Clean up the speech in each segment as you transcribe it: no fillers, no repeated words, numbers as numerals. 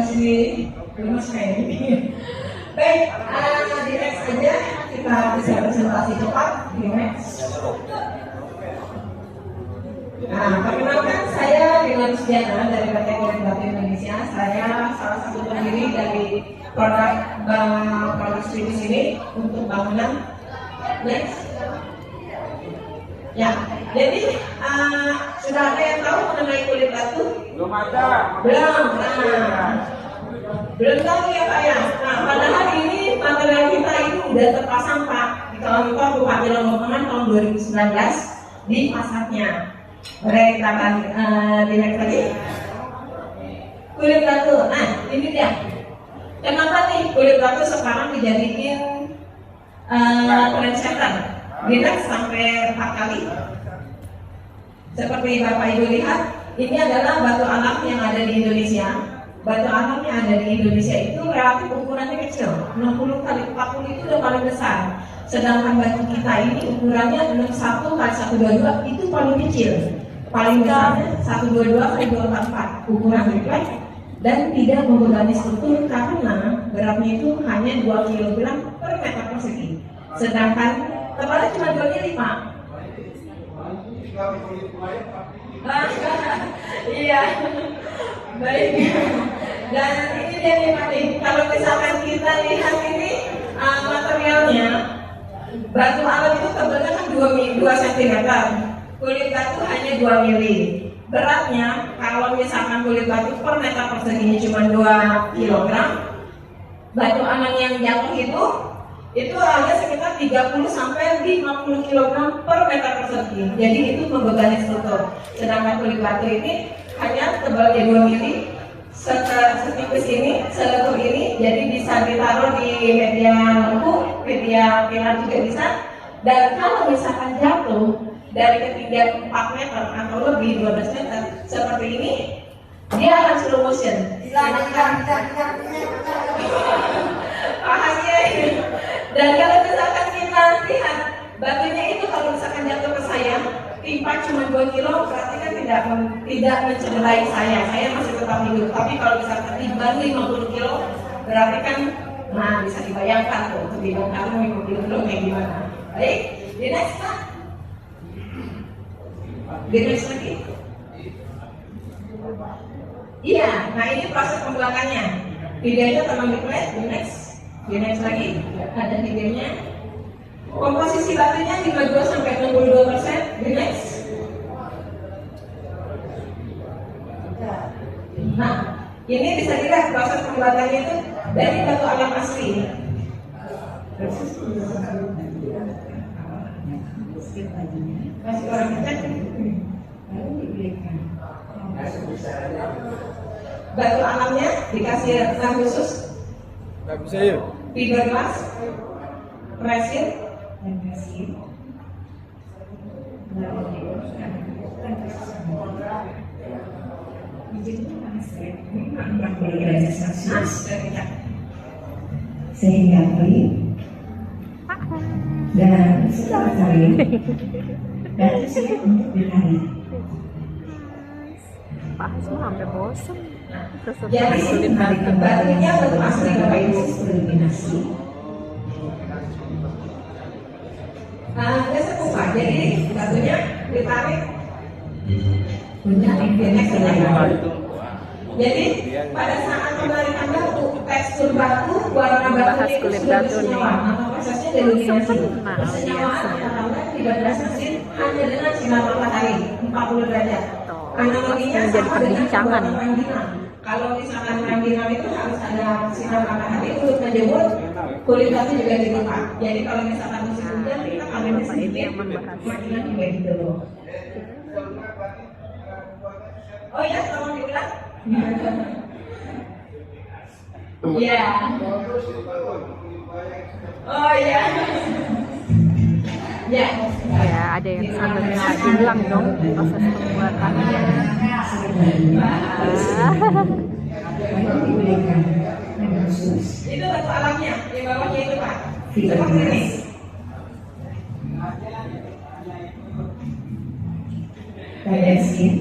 masih lemas kayak ini. Baik, di next aja kita bisa presentasi cepat di next. Nah, perkenalkan saya Rina Rusdiana dari PT Kulit Batu Indonesia. Saya salah satu pendiri dari produk di sini untuk bangunan. Next. Ya, jadi sudah ada yang tahu mengenai kulit batu? Belum ada. Belum. Belum tahu ya Pak ya. Nah, padahal ini material kita itu udah terpasang Pak di kantor Bupati Lamongan tahun 2019 di pasarnya. Boleh kita lihat lagi. Kulit batu. Nah, ini dia. Kenapa nih kulit batu sekarang dijadiin trendsetter? Bilang sampai 4 kali. Seperti Bapak Ibu lihat, ini adalah batu alam yang ada di Indonesia. Batu alam yang ada di Indonesia itu relatif ukurannya kecil, 60 kali 40 itu udah paling besar. Sedangkan batu kita ini ukurannya 61 kali 122 itu paling kecil. Paling besarnya 122 kali 244 ukuran refleks dan tidak membebani struktur karena beratnya itu hanya 2 kg per meter persegi. Sedangkan tebalnya cuma 2 mili Pak. Iya, baik. Dan ini dia nih Pak. Kalau misalkan kita lihat ini materialnya, batu alam itu tebalnya kan 2 cm, kulit batu hanya 2 mili. Beratnya kalau misalkan kulit batu per meter perseginya cuma 2 kg, batu alam yang jatuh itu hanya sekitar 30 sampai 50 kg per meter persegi. Jadi itu membebani struktur. Sedangkan kulit batu ini hanya tebalnya 2 mili, setipis ini, selebar ini, jadi bisa ditaruh di media lampu, media pilar juga bisa. Dan kalau misalkan jatuh dari ketinggian 4 meter atau lebih 12 meter seperti ini, dia akan slow motion. Paham ya? Dan kalau misalkan kita lihat batunya itu kalau misalkan jatuh ke saya, timpa cuma 2 kilo, berarti kan tidak mencederai saya masih tetap hidup. Tapi kalau misalkan timbang 50 kilo, berarti kan, nah bisa dibayangkan tuh untuk dibongkar 50 kilo kayak gimana. Baik, di next Pak. Di next lagi. Iya, nah ini proses pembuatannya. Videonya tolong di-play, di next lagi. Ada videonya. Komposisi batunya 52 sampai 62%. Di next. Nah, ini bisa dilihat proses pembuatannya itu dari batu alam asli. Masih orang kecil. Batu alamnya dikasih rem khusus. Nggak bisa ya? Fiberglass, resin, dan resin. Sehingga pelit dan setelah kering batu siap untuk ditarik. Pak Hasmo sampai bosan. Jadi batunya batu asli Bapak Ibu. Eliminasi. Biasa Pak, jadi batunya ditarik. Punya Next. Jadi pada saat penarikan batu, tekstur batu, warna batu itu sudah bersenyawa atau prosesnya denominasi. Persenyawaan antara lem tidak berhasil hanya dengan sinar matahari 40 derajat. Analoginya menjadi sama dengan perbincangan. rangginang. Kalau misalkan rangginang itu harus ada sinar matahari untuk menjemur kulit batu juga gitu Pak. Jadi kalau misalkan musim hujan kita kawin sedikit, rangginang juga gitu loh. Oh ya, tolong diulang. Iya. Oh iya. Ya. Ya, ada yang sambil minta diulang dong proses pembuatannya. Itu batu alamnya, di bawahnya itu Pak. Seperti ini. Resin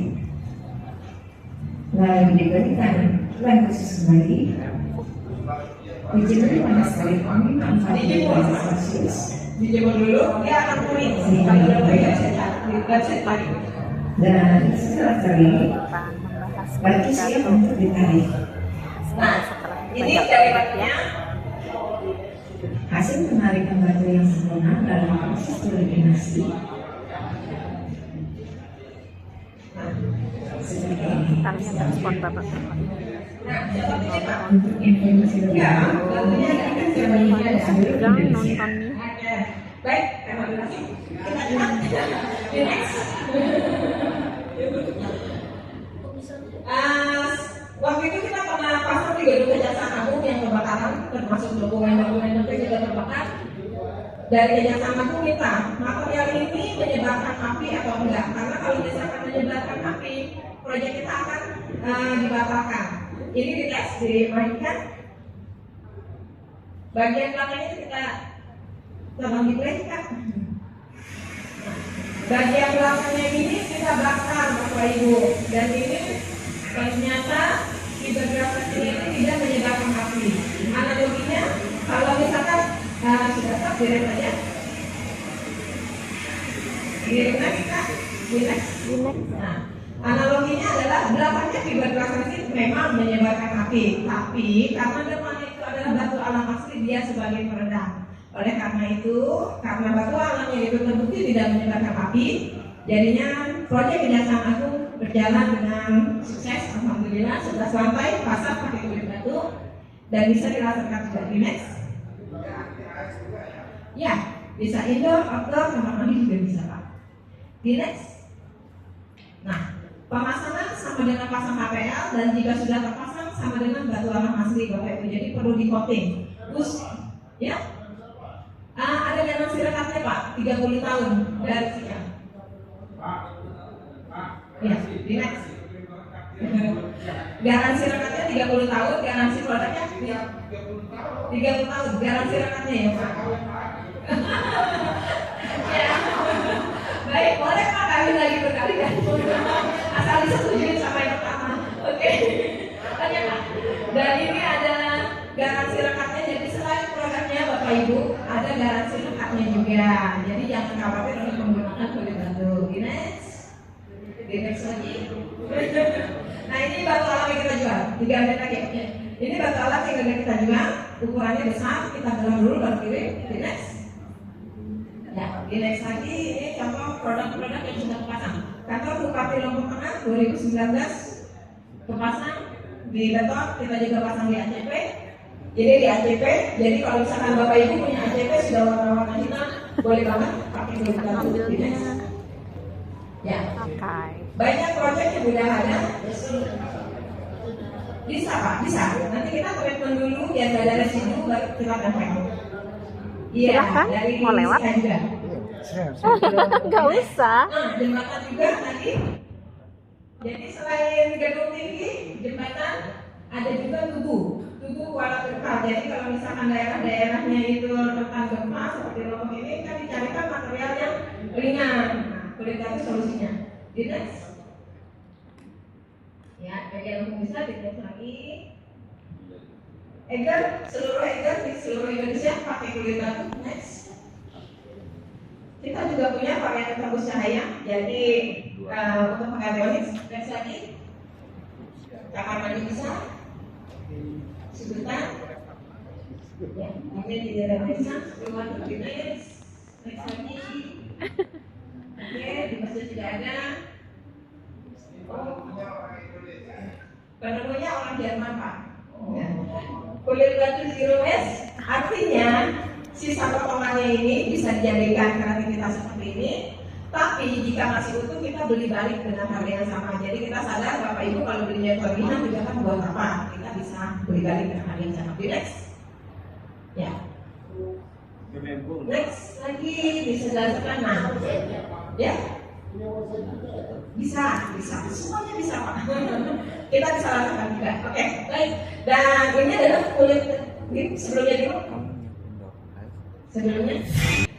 lalu diberikan Lain khusus kembali. Dijemur panas sekali kami 40 derajat Celcius. Dijemur dulu, dia akan kuning. Kalau udah kering saya tarik. Dan setelah kering, Akan membahas batu siap untuk ditarik. Nah, setelah ini kita dari dapat batunya. Hasil penarikan batu yang sempurna dalam proses poligenasi. Seperti ini. kita lihat respon Bapak. Nah, seperti ini Pak. Untuk informasi lebih Ya, lanjut, batunya ada kan saya mengingat seluruh Sedang Indonesia. nontonnya. Oke. Baik, terima kasih. Kita lihat. Next. Waktu itu kita pernah pasang di gedung Kejaksaan Agung yang kebakaran, termasuk dokumen-dokumen itu juga terbakar. Dari Kejaksaan Agung kita, material ini menyebabkan api atau enggak? Karena kalau misalkan menyebabkan api, proyek kita akan dibatalkan. Ini dites, dimainkan. Bagian belakangnya kita tolong diplay-kan. Bagian belakangnya ini kita bakar Bapak Ibu, dan ini ternyata hidrogravasi ini tidak menyebabkan api. Analoginya kalau misalkan sudah tak direct aja, direct kan, direct. Nah, analoginya adalah belakangnya hidrogravasi memang menyebabkan api, tapi karena depannya itu adalah batu alam asli, dia sebagai peredam. Oleh karena itu, karena batu alamnya itu terbukti tidak menyebabkan api, jadinya proyek Kejaksaan Agung berjalan dengan sukses, alhamdulillah. 11 lantai pasang pakai kulit batu dan bisa dirasakan juga di next. Ya, bisa indoor, outdoor, kamar mandi juga bisa Pak. Di next. Nah, pemasangan sama dengan pasang HPL, dan jika sudah terpasang sama dengan batu alam asli Bapak Ibu. Jadi perlu di coating. Terus, ya. Ada garansi rekatnya Pak, 30 tahun dari sekian. Ya, di next. Garansi rekatnya 30 tahun, garansi produknya 30 tahun, garansi rekatnya ya Pak. Ya. Baik, boleh Pak kawin lagi berkali-kali. Asal disetujuin sama yang pertama. Oke. Tanya Pak. Dan ini ada garansi rekatnya, jadi selain produknya Bapak Ibu, ada garansi rekatnya juga. Jadi jangan khawatir untuk menggunakan kulit batu. Di next lagi. Nah, ini batu alam yang kita jual. 3 menit lagi. Ini batu alam yang kita jual. Ukurannya besar. Kita gelar dulu baru kirim. Di next. Ya, di next lagi. Ini contoh produk-produk yang sudah terpasang. Kantor Bupati Lombok Tengah 2019 terpasang di beton. Kita juga pasang di ACP. Jadi di ACP. Jadi kalau misalkan Bapak Ibu punya ACP sudah warna-warna hitam, boleh banget pakai kulit batu. Di next. Ya. Oke. Banyak proyek yang sudah ada. Bisa Pak, bisa. Nanti kita treatment dulu biar nggak ada residu, baru kita tempel. Iya, Silahkan, dari mau lewat? saya juga. Nggak usah. Nah, jembatan juga tadi. Jadi selain gedung tinggi, jembatan ada juga tugu kuala kekal. Jadi kalau misalkan daerah-daerahnya itu rentan gempa seperti Lombok ini, kan dicarikan material yang ringan. Kulit batu solusinya. Di next. Ya, bagian umum bisa di next lagi. Seluruh eger di seluruh Indonesia pakai kulit batu. Next. Kita juga punya varian tembus cahaya. Jadi untuk pengganti next lagi. Kamar mandi bisa. Sebentar. Ya, mungkin di daerah desa, keluar di next. Next lagi. Oke, di masjid tidak ada. Penemunya orang Jerman Pak. Ya. Kulit batu zero waste, artinya sisa potongannya ini bisa dijadikan kreativitas seperti ini. Tapi jika masih utuh kita beli balik dengan harga yang sama. Jadi kita sadar Bapak Ibu kalau belinya kelebihan juga kan buat apa? Kita bisa beli balik dengan harga yang sama. Next. Ya. Next lagi bisa dilakukan. Nah, ya. Bisa, semuanya bisa Pak. Kita bisa lakukan juga. Oke, baik. Dan ini adalah kulit sebelumnya.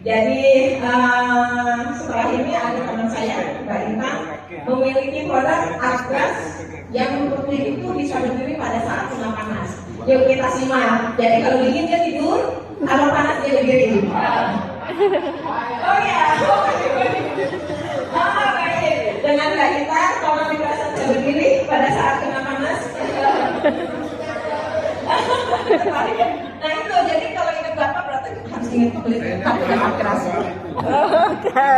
Jadi setelah ini ada teman saya, Mbak Intan, memiliki produk Artglass yang untuk itu bisa berdiri pada Yuk kita simak. Jadi kalau dingin dia tidur, kalau panas dia berdiri. Oh ya, baik. Dengan Kak Ita, kalau dirasa bisa berdiri pada saat kena panas. Nah itu, jadi kalau ingat Bapak berarti harus ingat beli keras. Oke.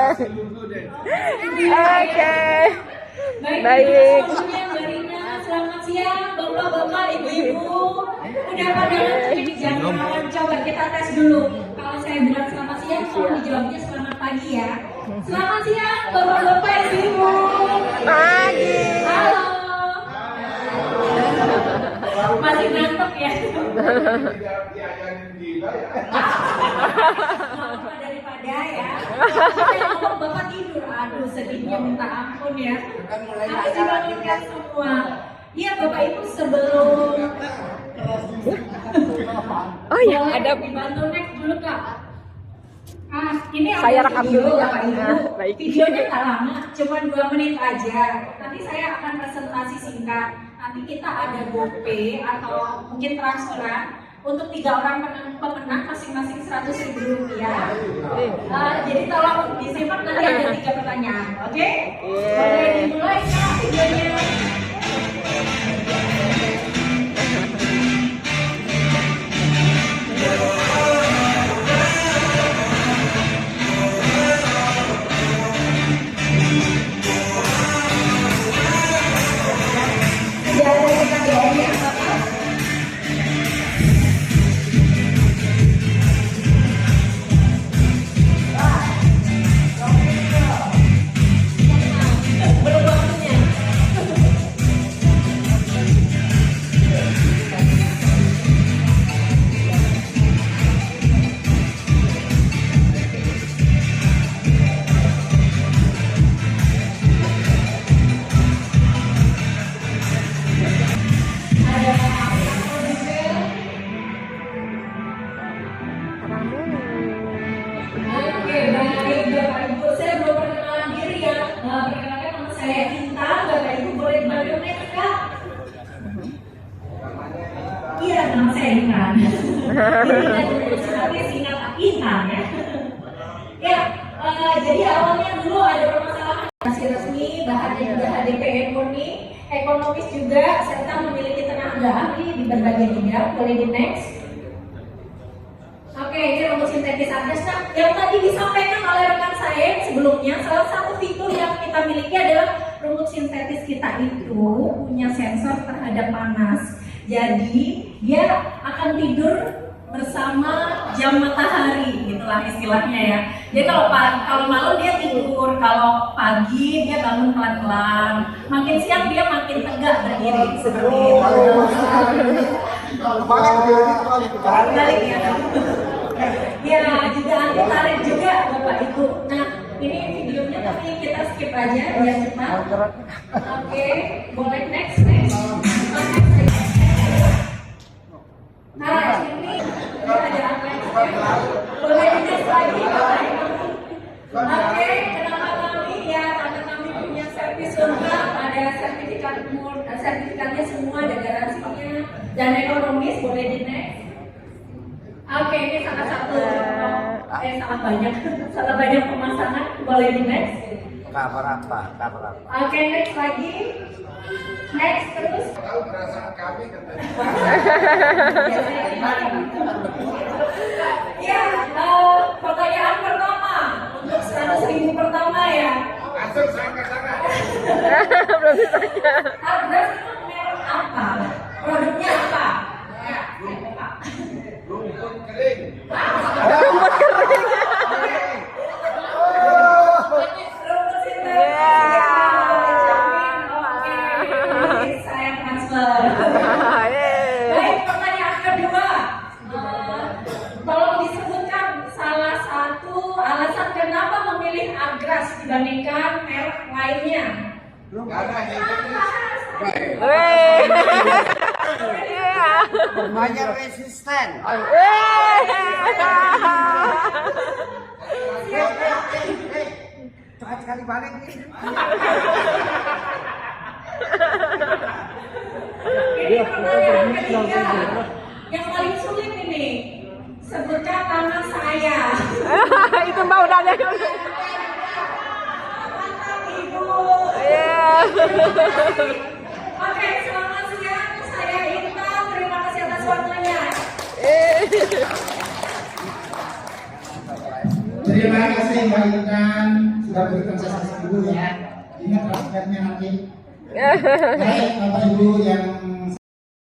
Baik. Semuanya Mbak Rina, selamat siang Bapak-bapak, Ibu-ibu. Udah pada ngerti jangan coba kita tes dulu. Kalau saya bilang selamat siang, kalau dijawabnya selamat pagi ya. Selamat siang Bapak-bapak, Ibu-ibu. Pagi. Halo. Masih ngantuk ya? Daripada ya. Kalau Bapak tidur, aduh sedihnya minta ampun ya. Aku dibangunkan semua. Iya Bapak Ibu sebelum Oh ya, boleh ada. dibantu next dulu Kak. Ini Saya ada rekam video dulu ya. Bapak Ibu. Nah, baik. Videonya tak lama, cuma 2 menit aja. Nanti saya akan presentasi singkat. Nanti kita ada GoPay atau mungkin transferan untuk 3 orang pemenang masing-masing Rp100.000. Jadi tolong disimak, nanti ada 3 pertanyaan, oke? Boleh dimulai Kak videonya. Oke, baik Bapak Ibu, saya belum perkenalan diri ya. Perkenalkan nama saya Inta, Bapak Ibu boleh dipanggil next Kak. Iya, nama saya Inta. Jadi singkat Inta ya. Ya, jadi awalnya dulu ada permasalahan masih resmi, bahannya juga HDP ekonomis juga, serta memiliki tenaga ahli di berbagai bidang. Boleh di next. Oke, ini rumus sintetis Agnes. Nah, yang tadi disampaikan oleh rekan saya sebelumnya, salah satu fitur yang kita miliki adalah rumus sintetis kita itu punya sensor terhadap panas. Jadi, dia akan tidur bersama jam matahari, gitulah istilahnya ya. Jadi kalau malam dia tidur, kalau pagi dia bangun pelan-pelan. Makin siang dia makin tegak berdiri seperti itu. Balik ya. Ya, juga anti tarik juga Bapak Ibu. Nah, ini videonya tapi kita skip aja biar cepat. Oke, boleh next. Nah, ini ada apa? Boleh next lagi Bapak Ibu. Oke, kenapa kami ya? Karena kami punya servis lengkap, ada sertifikatnya semua, ada garansinya dan ekonomis. Boleh di next. Oke, ini salah satu salah banyak pemasangan. Boleh di next. Cover apa? Oke, next lagi. Next terus. Tahu perasaan kami katanya. Ya, pertanyaan pertama untuk 100.000 pertama ya. Langsung saya ke sana. Belum ditanya. Agnes itu merek apa? Produknya apa? Rumput kering. Rumput sintetis. Oke, saya transfer. Baik, pertanyaan kedua. Tolong disebutkan salah satu alasan kenapa memilih Agras dibandingkan merek lainnya. Karena ini Banyak resisten. Cepat sekali balik nih. Oke, Ini pertanyaan ketiga. Yang paling sulit ini. Sebutkan nama saya. Itu Mbak udah ada. Mantap Ibu. Iya. Oke, selamat siang. Saya Intan. Terima kasih atas waktunya. Terima kasih Mbak Intan sudah berikan saya dulu ya. Ingat rakyatnya nanti. Baik Bapak Ibu yang